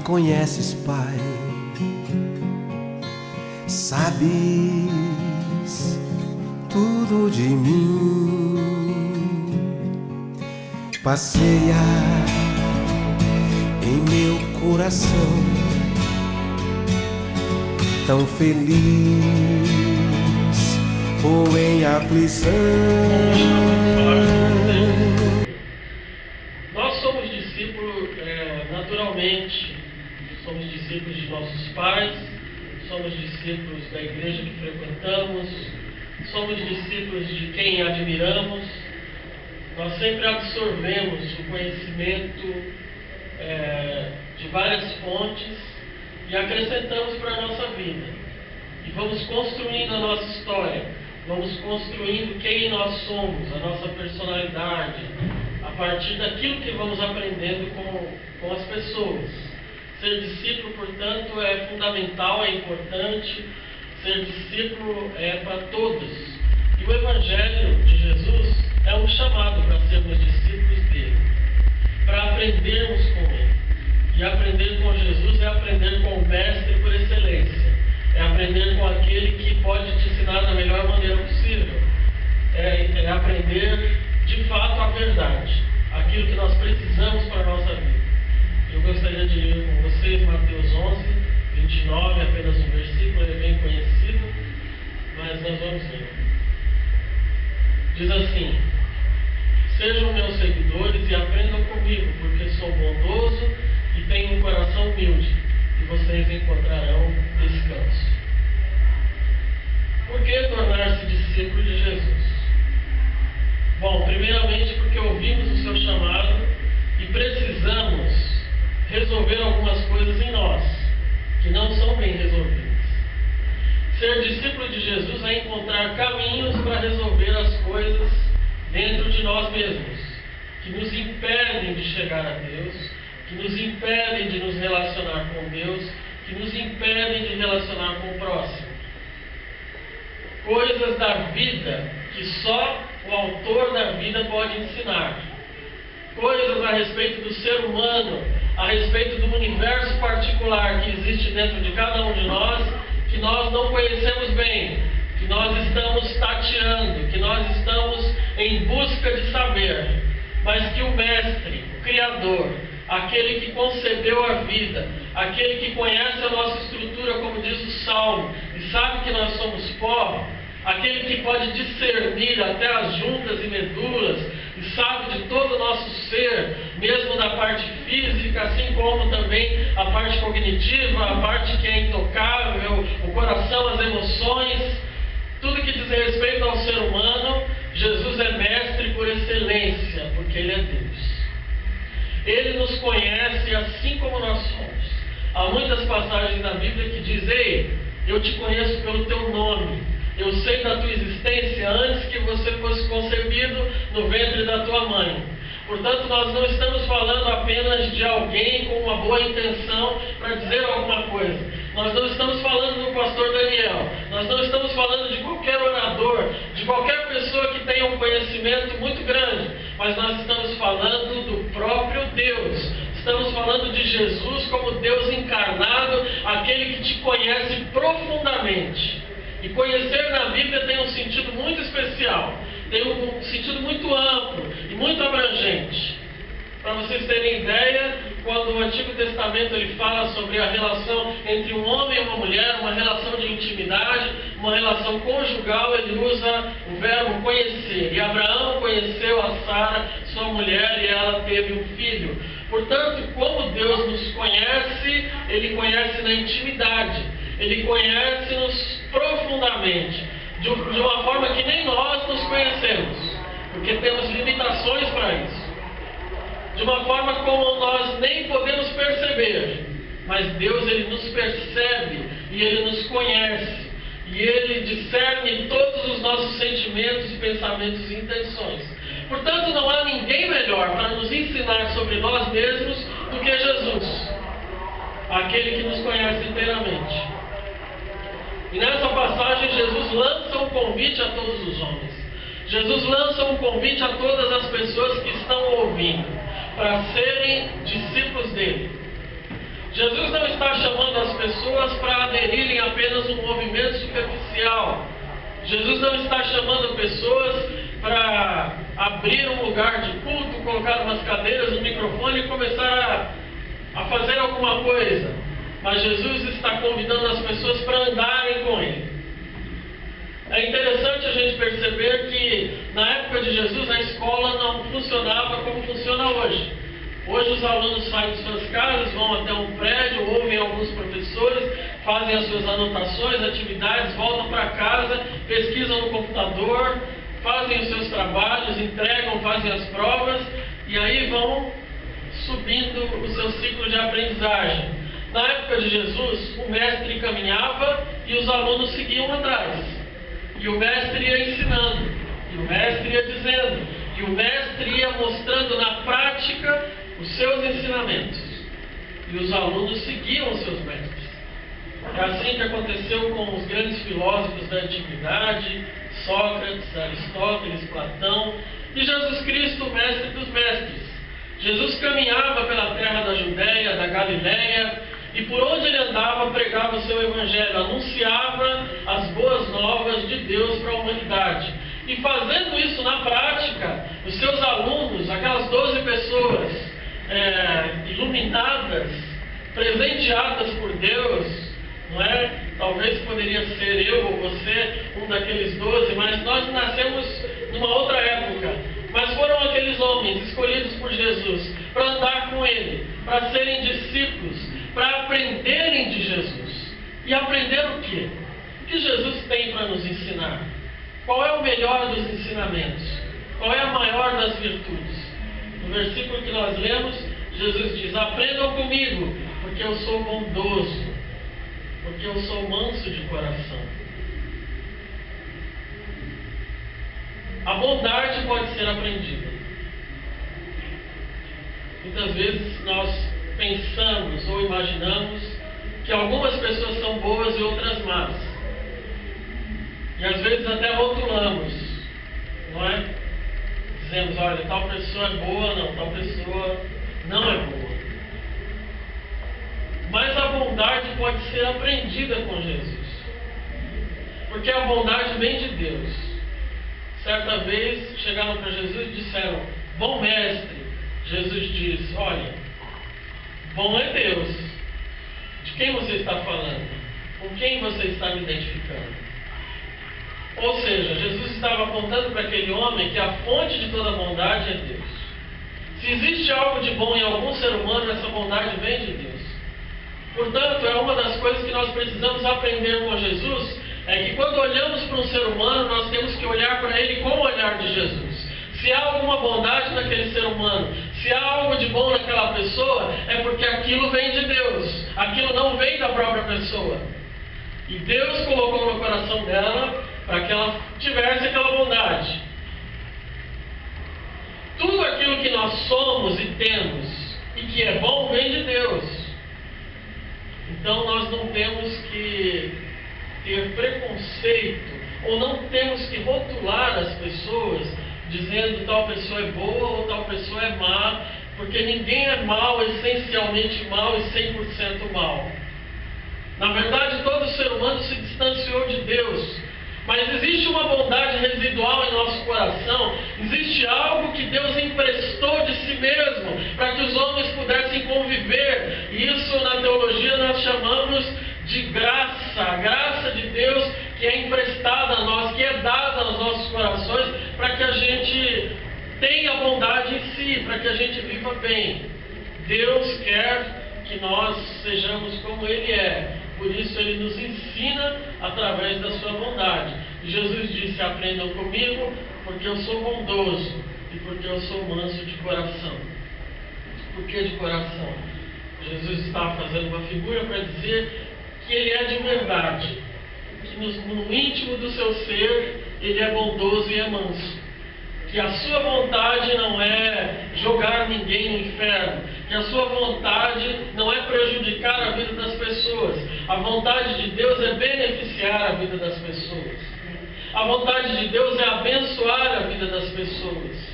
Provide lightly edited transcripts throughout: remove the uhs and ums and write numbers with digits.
conheces, Pai, sabes tudo de mim. Passeia em meu coração, tão feliz ou em aflição. Nós somos discípulos naturalmente, somos discípulos de nossos pais, somos discípulos da igreja que frequentamos, somos discípulos de quem admiramos. Nós sempre absorvemos o conhecimento de várias fontes e acrescentamos para a nossa vida. E vamos construindo a nossa história, vamos construindo quem nós somos, a nossa personalidade, a partir daquilo que vamos aprendendo com as pessoas. Ser discípulo, portanto, é fundamental, é importante. Ser discípulo é para todos. E o Evangelho de Jesus é um chamado para sermos discípulos dele, para aprendermos com ele. E aprender com Jesus é aprender com o Mestre por excelência. É aprender com aquele que pode te ensinar da melhor maneira possível. É aprender de fato a verdade, aquilo que nós precisamos para a nossa vida. Eu gostaria de ler com vocês Mateus 11, 29, apenas um versículo, ele é bem conhecido, mas nós vamos ler. Diz assim: sejam meus seguidores e aprendam comigo, porque sou bondoso e tenho um coração humilde, e vocês encontrarão descanso. Por que tornar-se discípulo de Jesus? Bom, primeiramente porque ouvimos o seu chamado e precisamos resolver algumas coisas em nós que não são bem resolvidas. Ser discípulo de Jesus é encontrar caminhos para resolver as coisas dentro de nós mesmos, que nos impedem de chegar a Deus, que nos impedem de nos relacionar com Deus, que nos impedem de relacionar com o próximo. Coisas da vida que só o autor da vida pode ensinar. Coisas a respeito do ser humano, a respeito do universo particular que existe dentro de cada um de nós, que nós não conhecemos bem, que nós estamos tateando, que nós estamos em busca de saber, mas que o Mestre, o Criador, aquele que concebeu a vida, aquele que conhece a nossa estrutura, como diz o Salmo, e sabe que nós somos pó, aquele que pode discernir até as juntas e medulas, e sabe de todo o nosso ser, mesmo da parte física, assim como também a parte cognitiva, a parte que é intocável, o coração, as emoções, tudo que diz respeito ao ser humano. Jesus é mestre por excelência, porque Ele é Deus. Ele nos conhece assim como nós somos. Há muitas passagens na Bíblia que dizem: ei, eu te conheço pelo teu nome. Eu sei da tua existência antes que você fosse concebido no ventre da tua mãe. Portanto, nós não estamos falando apenas de alguém com uma boa intenção para dizer alguma coisa. Nós não estamos falando do pastor Daniel. Nós não estamos falando de qualquer orador, de qualquer pessoa que tenha um conhecimento muito grande. Mas nós estamos falando do próprio Deus. Estamos falando de Jesus como Deus encarnado, aquele que te conhece profundamente. E conhecer na Bíblia tem um sentido muito especial, tem um sentido muito amplo e muito abrangente. Para vocês terem ideia, quando o Antigo Testamento ele fala sobre a relação entre um homem e uma mulher, uma relação de intimidade, uma relação conjugal, ele usa o verbo conhecer. E Abraão conheceu a Sara, sua mulher, e ela teve um filho. Portanto, como Deus nos conhece, Ele conhece na intimidade, Ele conhece-nos profundamente, de uma forma que nem nós nos conhecemos, porque temos limitações para isso. De uma forma como nós nem podemos perceber, mas Deus Ele nos percebe e Ele nos conhece, e Ele discerne todos os nossos sentimentos e pensamentos e intenções. Portanto, não há ninguém melhor para nos ensinar sobre nós mesmos do que Jesus, aquele que nos conhece inteiramente. E nessa passagem Jesus lança um convite a todos os homens. Jesus lança um convite a todas as pessoas que estão ouvindo, para serem discípulos dele. Jesus não está chamando as pessoas para aderirem a apenas um movimento superficial. Jesus não está chamando pessoas para abrir um lugar de culto, colocar umas cadeiras, um microfone e começar a fazer alguma coisa. Mas Jesus está convidando as pessoas para andarem com Ele. É interessante a gente perceber que na época de Jesus a escola não funcionava como funciona hoje. Hoje os alunos saem de suas casas, vão até um prédio, ouvem alguns professores, fazem as suas anotações, atividades, voltam para casa, pesquisam no computador, fazem os seus trabalhos, entregam, fazem as provas e aí vão subindo o seu ciclo de aprendizagem. Na época de Jesus, o mestre caminhava e os alunos seguiam atrás. E o mestre ia ensinando, e o mestre ia dizendo, e o mestre ia mostrando na prática os seus ensinamentos. E os alunos seguiam os seus mestres. É assim que aconteceu com os grandes filósofos da antiguidade, Sócrates, Aristóteles, Platão e Jesus Cristo, o mestre dos mestres. Jesus caminhava pela terra da Judéia, da Galiléia, e por onde ele andava pregava o seu evangelho, anunciava as boas novas de Deus para a humanidade. E fazendo isso na prática, os seus alunos, aquelas 12 pessoas iluminadas, presenteadas por Deus, não é? Talvez poderia ser eu ou você, um daqueles 12, mas nós nascemos numa outra época. Mas foram aqueles homens escolhidos por Jesus para andar com Ele, para serem discípulos, para aprenderem de Jesus. E aprender o quê? O que Jesus tem para nos ensinar? Qual é o melhor dos ensinamentos? Qual é a maior das virtudes? No versículo que nós lemos, Jesus diz: aprendam comigo, porque eu sou bondoso, porque eu sou manso de coração. A bondade pode ser aprendida. Muitas vezes nós pensamos ou imaginamos que algumas pessoas são boas e outras más. E às vezes até rotulamos, não é? Dizemos, olha, tal pessoa é boa, não, tal pessoa não é boa. Mas a bondade pode ser aprendida com Jesus. Porque a bondade vem de Deus. Certa vez chegaram para Jesus e disseram: bom mestre. Jesus diz: olha, bom é Deus. De quem você está falando? Com quem você está me identificando? Ou seja, Jesus estava apontando para aquele homem que a fonte de toda bondade é Deus. Se existe algo de bom em algum ser humano, essa bondade vem de Deus. Portanto, é uma das coisas que nós precisamos aprender com Jesus, é que quando olhamos para um ser humano, nós temos que olhar para ele com o olhar de Jesus. Se há alguma bondade naquele ser humano, se há algo de bom naquela pessoa, é porque aquilo vem de Deus. Aquilo não vem da própria pessoa. E Deus colocou no coração dela para que ela tivesse aquela bondade. Tudo aquilo que nós somos e temos e que é bom vem de Deus. Então nós não temos que ter preconceito ou não temos que rotular as pessoas dizendo tal pessoa é boa ou tal pessoa é má, porque ninguém é mau, essencialmente mau e 100% mau. Na verdade, todo ser humano se distanciou de Deus, mas existe uma bondade residual em nosso coração, existe algo que Deus emprestou de si mesmo para que os homens pudessem conviver, e isso na teologia nós chamamos de graça, a graça de Deus que é emprestada a nós, que é dada aos nossos corações para que a gente tenha bondade em si, para que a gente viva bem. Deus quer que nós sejamos como Ele é, por isso Ele nos ensina através da sua bondade. E Jesus disse: aprendam comigo, porque eu sou bondoso e porque eu sou manso de coração. Por que de coração? Jesus estava fazendo uma figura para dizer que Ele é de verdade, que no íntimo do seu ser Ele é bondoso e é manso, que a sua vontade não é jogar ninguém no inferno, que a sua vontade não é prejudicar a vida das pessoas. A vontade de Deus é beneficiar a vida das pessoas. A vontade de Deus é abençoar a vida das pessoas.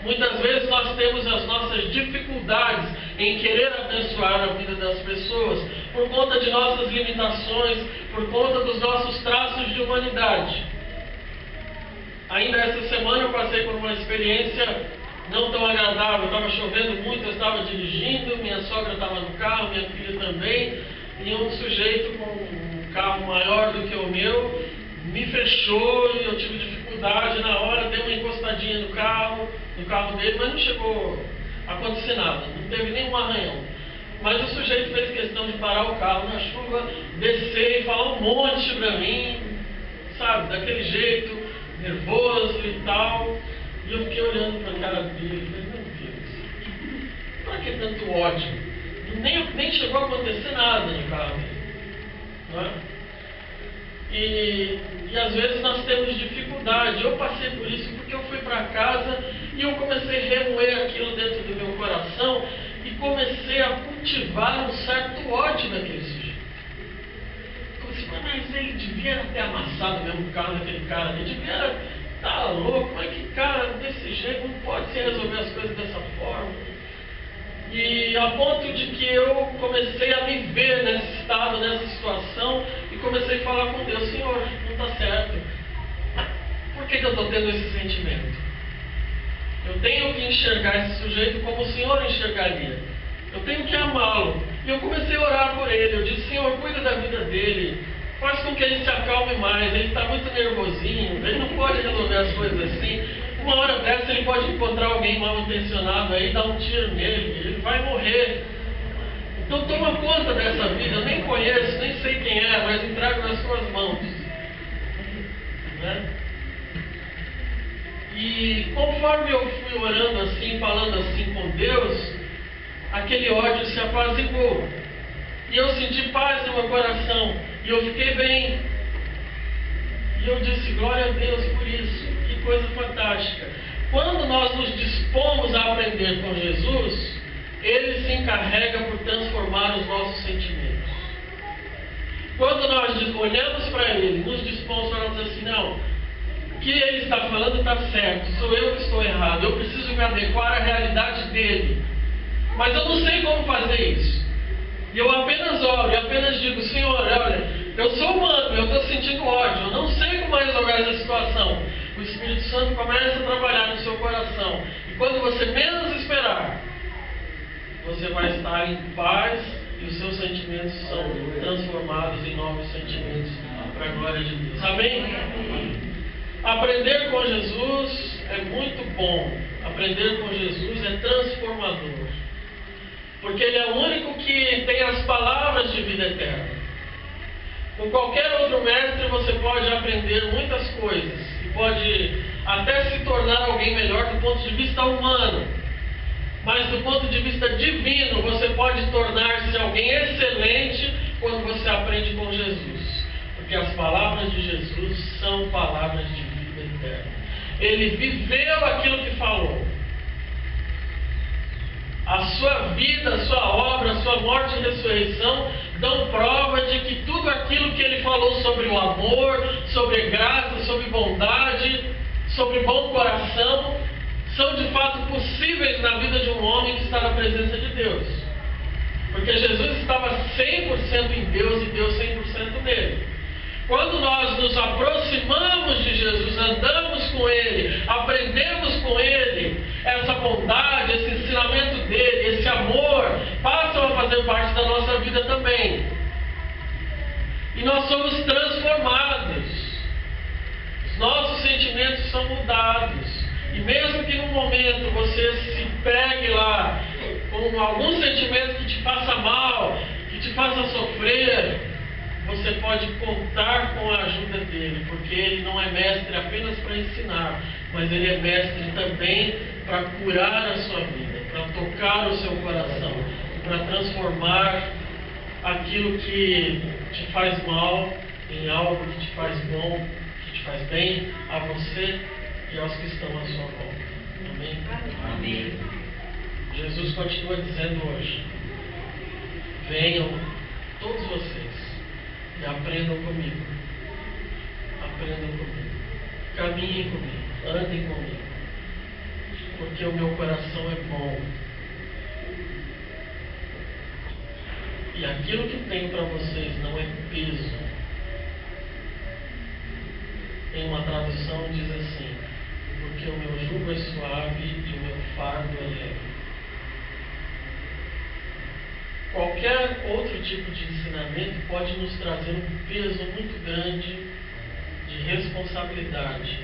Muitas vezes nós temos as nossas dificuldades em querer abençoar a vida das pessoas por conta de nossas limitações, por conta dos nossos traços de humanidade. Ainda essa semana eu passei por uma experiência não tão agradável. Estava chovendo muito, eu estava dirigindo, minha sogra estava no carro, minha filha também, e um sujeito com um carro maior do que o meu me fechou e eu tive dificuldade na hora, dei uma encostadinha no carro dele, mas não chegou a acontecer nada, não teve nenhum arranhão. Mas o sujeito fez questão de parar o carro na chuva, descer e falar um monte para mim, sabe, daquele jeito, nervoso e tal. E eu fiquei olhando para a cara dele e falei, meu Deus, para que tanto ódio? Nem chegou a acontecer nada no carro dele, não é? E às vezes nós temos dificuldade. Eu passei por isso porque eu fui para casa e eu comecei a remoer aquilo dentro do meu coração e comecei a cultivar um certo ódio daquele sujeito. Mas ele devia ter amassado mesmo o carro daquele cara, ele devia estar louco, mas que cara desse jeito não pode se resolver as coisas dessa forma. E a ponto de que eu comecei a me ver nesse estado, nessa situação, e comecei a falar com Deus, Senhor, não está certo. Por que eu estou tendo esse sentimento? Eu tenho que enxergar esse sujeito como o Senhor enxergaria. Eu tenho que amá-lo. E eu comecei a orar por ele. Eu disse, Senhor, cuida da vida dele. Faz com que ele se acalme mais. Ele está muito nervosinho. Ele não pode resolver as coisas assim. Uma hora dessa ele pode encontrar alguém mal intencionado aí, dar um tiro nele. Ele vai morrer. Então toma conta dessa vida. Eu nem conheço, nem sei quem é, mas entrego nas suas mãos. Né? E conforme eu fui orando assim, falando assim com Deus, aquele ódio se apaziguou. E eu senti paz no meu coração. E eu fiquei bem. E eu disse, glória a Deus por isso. Que coisa fantástica. Quando nós nos dispomos a aprender com Jesus, Ele se encarrega por transformar os nossos sentimentos. Quando nós olhamos para Ele, nos dispomos para dizer assim, não, o que Ele está falando está certo, sou eu que estou errado, eu preciso me adequar à realidade dEle. Mas eu não sei como fazer isso. E eu apenas oro, e apenas digo, Senhor, olha, eu sou humano, eu estou sentindo ódio, eu não sei como resolver essa situação. O Espírito Santo começa a trabalhar no seu coração. E quando você menos esperar, você vai estar em paz e os seus sentimentos são transformados em novos sentimentos para a glória de Deus. Amém? Aprender com Jesus é muito bom. Aprender com Jesus é transformador. Porque Ele é o único que tem as palavras de vida eterna. Com qualquer outro mestre você pode aprender muitas coisas. E pode até se tornar alguém melhor do ponto de vista humano. Mas do ponto de vista divino, você pode tornar-se alguém excelente quando você aprende com Jesus. Porque as palavras de Jesus são palavras de vida eterna. Ele viveu aquilo que falou. A sua vida, a sua obra, a sua morte e ressurreição dão prova de que tudo aquilo que Ele falou sobre o amor, sobre graça, sobre bondade, sobre bom coração, são de fato possíveis na vida de um homem que está na presença de Deus. Porque Jesus estava 100% em Deus e Deus 100% nele. Quando nós nos aproximamos de Jesus, andamos com Ele, aprendemos com Ele, essa bondade, esse ensinamento dele, esse amor, passam a fazer parte da nossa vida também. E nós somos transformados. Os nossos sentimentos são mudados. E mesmo que num momento você se pegue lá com algum sentimento que te faça mal, que te faça sofrer, você pode contar com a ajuda dele, porque ele não é mestre apenas para ensinar, mas ele é mestre também para curar a sua vida, para tocar o seu coração, para transformar aquilo que te faz mal em algo que te faz bom, que te faz bem a você e aos que estão à sua volta. Amém? Amém. Jesus continua dizendo hoje: venham todos vocês e aprendam comigo. Aprendam comigo. Caminhem comigo. Andem comigo. porque o meu coração é bom. E aquilo que tenho para vocês não é peso. Em uma tradução diz assim: porque o meu jugo é suave e o meu fardo é leve. Qualquer outro tipo de ensinamento pode nos trazer um peso muito grande de responsabilidade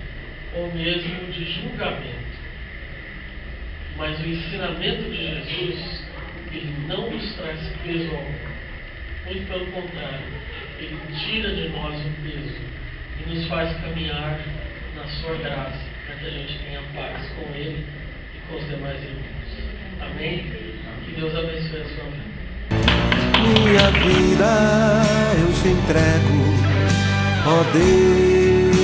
ou mesmo de julgamento. Mas o ensinamento de Jesus, ele não nos traz peso algum. Muito pelo contrário, ele tira de nós o peso e nos faz caminhar na sua graça, para que a gente tenha paz com ele e com os demais irmãos. Amém? Que Deus abençoe a sua vida. Minha vida eu te entrego, ó Deus,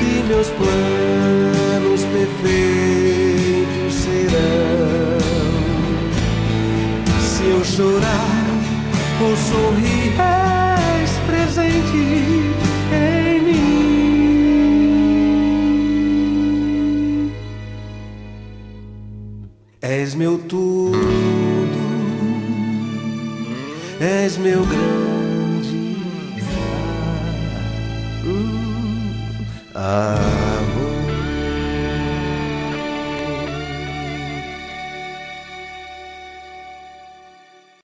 e meus planos perfeitos serão. Se eu chorar ou sorrir, és presente em mim. És meu tudo, és meu grande